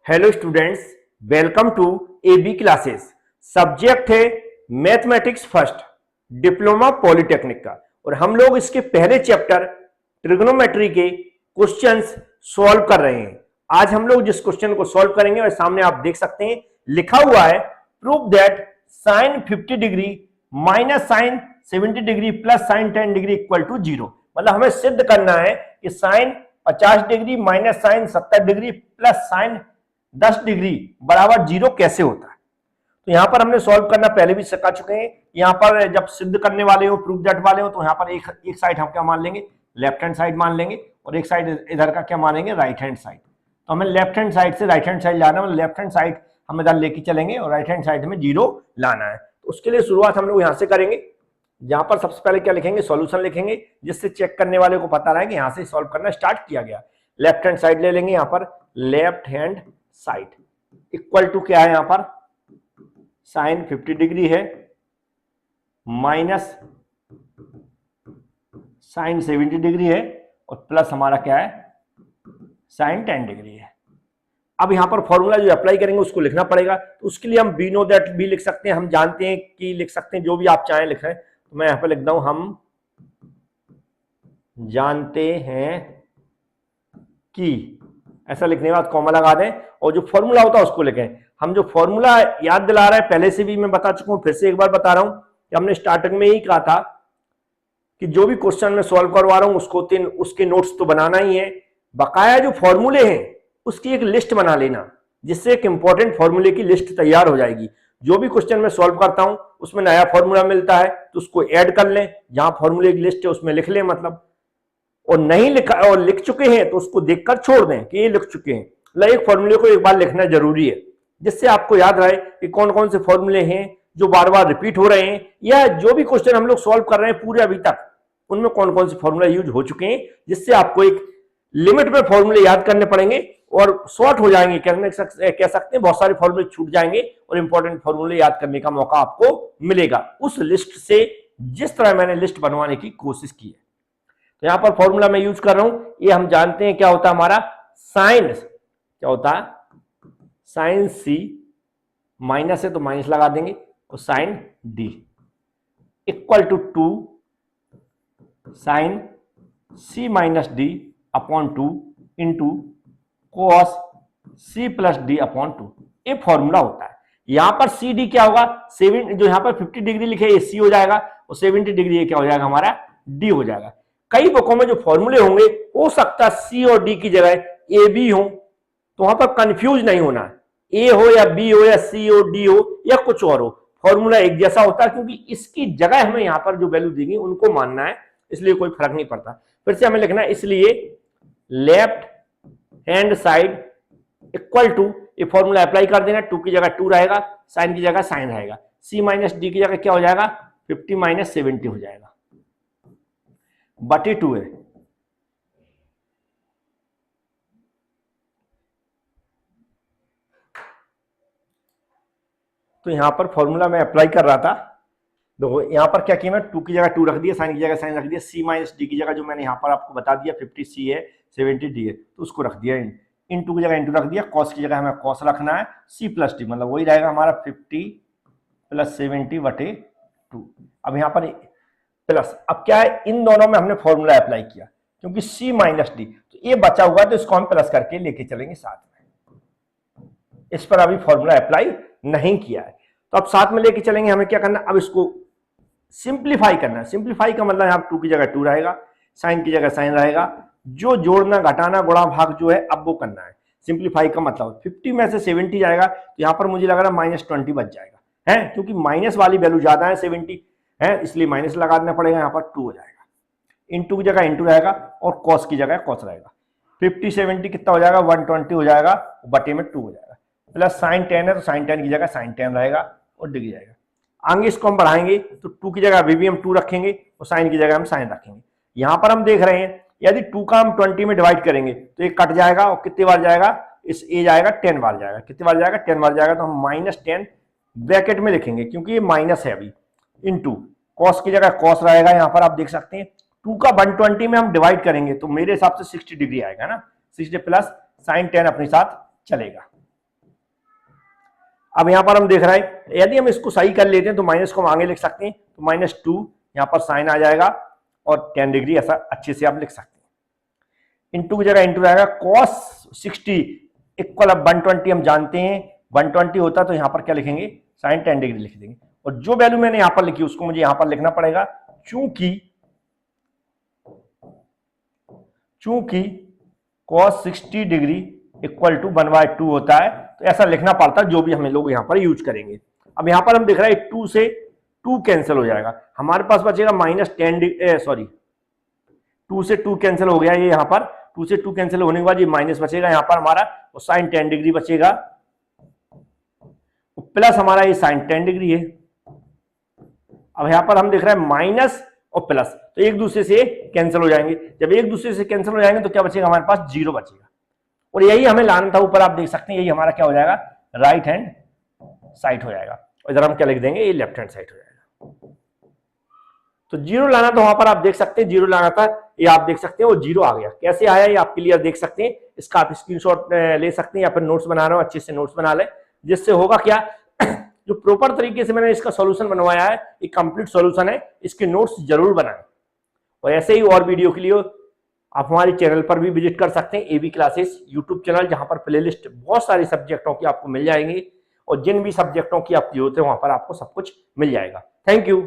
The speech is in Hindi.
Hello students, welcome to AB classes. Subject है मैथमेटिक्स फर्स्ट, डिप्लोमा पॉलिटेक्निक का। और हम लोग इसके पहले चैप्टर ट्रिग्नोमेट्री के क्वेश्चंस सॉल्व कर रहे हैं। आज हम लोग जिस क्वेश्चन को सॉल्व करेंगे और सामने आप देख सकते हैं लिखा हुआ है, prove that sine 50 degree minus sine 70 degree plus sine 10 degree equal to 0। मतलब हमें सिद्ध करना है कि sine 50 degree minus sine 70 degree plus sine 10 degree बराबर 0 कैसे होता है। तो यहां पर हमने सॉल्व करना पहले भी सिखा चुके हैं। यहां पर जब सिद्ध करने वाले हो, प्रूफ दैट वाले हो, तो यहां पर एक साइड हम क्या मान लेंगे, लेफ्ट हैंड साइड मान लेंगे, और एक साइड इधर का क्या मानेंगे, राइट हैंड साइड। तो हमें लेफ्ट हैंड साइड से राइट हैंड साइड लाना है, मतलब लेफ्ट हैंड साइड हम इधर लेके चलेंगे और राइट हैंड साइड में 0 लाना है। तो उसके लिए शुरुआत हम लोग यहां से करेंगे। यहां पर सबसे पहले क्या लिखेंगे, सॉल्यूशन लिखेंगे, जिससे चेक करने वाले को पता रहे कि यहां से सॉल्व करना स्टार्ट किया गया। लेफ्ट हैंड साइड ले लेंगे, यहां पर left hand side equal to क्या है, यहां पर साइन 50 डिग्री है माइनस साइन 70 डिग्री है और प्लस हमारा क्या है, साइन 10 डिग्री है। अब यहां पर फॉर्मूला जो अप्लाई करेंगे उसको लिखना पड़ेगा। तो उसके लिए हम बी नो दैट भी लिख सकते हैं, हम जानते हैं कि लिख सकते हैं, जो भी आप चाहें लिख रहे हैं। तो मैं यहां पर लिख दूं, हम जानते हैं कि, ऐसा लिखने के बाद कॉमा लगा दें और जो फॉर्मूला होता है उसको लिखें। हम जो फॉर्मूला याद दिला रहा है, पहले से भी मैं बता चुका हूं, फिर से एक बार बता रहा हूं कि हमने स्टार्टिंग में ही कहा था कि जो भी क्वेश्चन मैं सॉल्व करवा रहा हूं उसके नोट्स तो बनाना ही है, बकाया जो फॉर्मूले हैं उसकी एक लिस्ट बना लेना, जिससे एक इंपॉर्टेंट फॉर्मूले की लिस्ट तैयार हो जाएगी। जो भी क्वेश्चन मैं सॉल्व करता हूं उसमें नया फॉर्मूला मिलता है तो उसको ऐड कर लें, जहां फॉर्मूले की लिस्ट है उसमें लिख लें मतलब। और नहीं लिखा और लिख चुके हैं तो उसको देखकर छोड़ दें कि ये लिख चुके हैं। मतलब एक फॉर्मूले को एक बार लिखना जरूरी है, जिससे आपको याद रहे कि कौन कौन से फॉर्मूले हैं जो बार बार रिपीट हो रहे हैं, या जो भी क्वेश्चन हम लोग सॉल्व कर रहे हैं पूरे अभी तक उनमें कौन कौन से फॉर्मूला यूज हो चुके हैं, जिससे आपको एक लिमिट में फॉर्मूले याद करने पड़ेंगे और शॉर्ट हो जाएंगे। कह सकते हैं बहुत सारे फॉर्मूले छूट जाएंगे और इंपॉर्टेंट फॉर्मूले याद करने का मौका आपको मिलेगा उस लिस्ट से, जिस तरह मैंने लिस्ट बनवाने की कोशिश की है। तो यहां पर फॉर्मूला मैं यूज कर रहा हूं, ये हम जानते हैं क्या होता है हमारा, साइन क्या होता है, साइन सी माइनस है तो माइनस लगा देंगे और sine D equal to 2 sine C minus D upon 2 into cos C plus D upon 2। ये फॉर्मूला होता है। यहां पर सी डी क्या होगा, 7 जो यहां पर 50 डिग्री लिखे ये सी हो जाएगा और 70 डिग्री ये क्या हो जाएगा, हमारा डी हो जाएगा। कई बुकों में जो फॉर्मूले होंगे हो सकता है सी और डी की जगह ए बी हो, तो वहां पर कंफ्यूज नहीं होना, ए हो या बी हो या सी हो डी हो या कुछ और हो, फॉर्मूला एक जैसा होता है, क्योंकि इसकी जगह हमें यहां पर जो वैल्यू देंगे उनको मानना है, इसलिए कोई फर्क नहीं पड़ता। फिर से हमें लिखना है, इसलिए left hand side equal to, ये फॉर्मूला अप्लाई कर देना, 2 की जगह 2 रहेगा, साइन की जगह साइन रहेगा, सी माइनस डी की जगह क्या हो जाएगा, 50 माइनस 70 हो जाएगा बटे 2 है। तो यहां पर फॉर्मूला मैं अप्लाई कर रहा था, देखो यहां पर क्या किया मैं, 2 की जगह 2 रख दिया, साइन की जगह साइन रख दिया, सी माइनस डी की जगह जो मैंने यहां पर आपको बता दिया 50 सी है 70 डी है तो उसको रख दिया, इन 2 की जगह इन 2 रख दिया, कॉस की जगह हमें कॉस रखना है, सी प्लस डी मतलब वही रहेगा हमारा 50 प्लस 70 बटे 2। अब यहां पर प्लस, अब क्या है, इन दोनों में हमने फॉर्मूला अप्लाई किया क्योंकि सी माइनस डी, तो ये बचा हुआ तो इसको हम प्लस करके लेके चलेंगे साथ में। इस पर अभी फॉर्मूला अप्लाई नहीं किया है तो अब साथ में लेके चलेंगे। हमें क्या करना, अब इसको सिंप्लीफाई करना है। सिंप्लीफाई का मतलब यहाँ 2 की जगह 2 रहेगा, साइन की जगह साइन रहेगा, जो जोड़ना घटाना गुणा भाग जो है अब वो करना है। सिंप्लीफाई का मतलब 50 में से 70 जाएगा तो यहाँ पर मुझे लग रहा है -20 बच जाएगा है, क्योंकि माइनस वाली वैल्यू ज्यादा है 70 है, इसलिए माइनस लगा देना पड़ेगा, यहाँ पर 2 हो जाएगा, इंटू की जगह इंटू रहेगा और कॉस की जगह कॉस रहेगा। 50 70 कितना हो जाएगा, 120 हो जाएगा, बटे में 2 हो जाएगा, प्लस साइन 10 है तो साइन 10 की जगह साइन 10 रहेगा और डिग्री जाएगा। आगे इसको हम बढ़ाएंगे तो 2 की जगह अभी भी हम 2 रखेंगे और साइन की जगह हम साइन रखेंगे। यहां पर हम देख रहे हैं यदि 2 का हम 20 में डिवाइड करेंगे तो ये कट जाएगा और कितने बार जाएगा, इस ए जाएगा 10 बार जाएगा, कितने बार जाएगा 10 बार जाएगा, तो हम -10 ब्रैकेट में लिखेंगे क्योंकि ये माइनस है अभी, इंटू कॉस की जगह कॉस रहेगा। यहां पर आप देख सकते हैं 2 का 120 में हम डिवाइड करेंगे तो मेरे हिसाब से 60 डिग्री आएगा ना, 60 प्लस साइन 10 अपने साथ चलेगा। अब यहाँ पर हम देख रहे हैं यदि हम इसको सही कर लेते हैं तो माइनस को हम आगे लिख सकते हैं, तो -2 यहाँ पर साइन आ जाएगा और 10 डिग्री ऐसा अच्छे से आप लिख सकते हैं। इंटू की जगह इंटू आएगा, cos 60 इक्वल, अब 120 हम जानते हैं 120 होता तो यहाँ पर क्या लिखेंगे, साइन 10 डिग्री लिख देंगे। और जो वैल्यू मैंने यहाँ पर लिखी उसको मुझे यहाँ पर लिखना पड़ेगा, चूंकि cos 60 डिग्री इक्वल टू 1/2 होता है, तो ऐसा लिखना पड़ता है, जो भी हमें लोग यहाँ पर यूज करेंगे। अब यहाँ पर हम देख रहे हैं 2 से 2 कैंसिल हो जाएगा, हमारे पास बचेगा -10 2 से 2 कैंसिल हो गया, ये यहाँ पर 2 से 2 कैंसिल होने के बाद ये माइनस बचेगा यहाँ पर हमारा, और साइन 10 डिग्री बचेगा, प्लस हमारा ये साइन 10 डिग्री है। अब यहाँ पर हम देख रहे हैं माइनस और प्लस, तो एक दूसरे से कैंसिल हो जाएंगे, जब एक दूसरे से कैंसिल हो जाएंगे तो क्या बचेगा हमारे पास, 0 बचेगा। और यही हमें लाना था ऊपर, आप देख सकते हैं यही हमारा क्या हो जाएगा, राइट हैंड साइड हो जाएगा, और इधर हम क्या लिख देंगे, ये लेफ्ट हैंड साइड हो जाएगा। तो 0 लाना था वहां पर, आप देख सकते हैं 0 लाना था, ये आप देख सकते हैं वो 0 आ गया। कैसे आया ये आप क्लियर देख सकते हैं, इसका आप स्क्रीनशॉट ले सकते हैं या फिर नोट्स बना रहे हो अच्छे से नोट्स बना ले, जिससे होगा क्या जो प्रॉपर तरीके से मैंने इसका सॉल्यूशन बनवाया है, ये कंप्लीट सॉल्यूशन है, इसके नोट्स जरूर बनाएं। और ऐसे ही और वीडियो के लिए आप हमारे चैनल पर भी विजिट कर सकते हैं, एबी क्लासेस यूट्यूब चैनल, जहां पर प्लेलिस्ट बहुत सारे सब्जेक्टों की आपको मिल जाएंगी, और जिन भी सब्जेक्टों की आपकी जरूरत है वहां पर आपको सब कुछ मिल जाएगा। Thank you.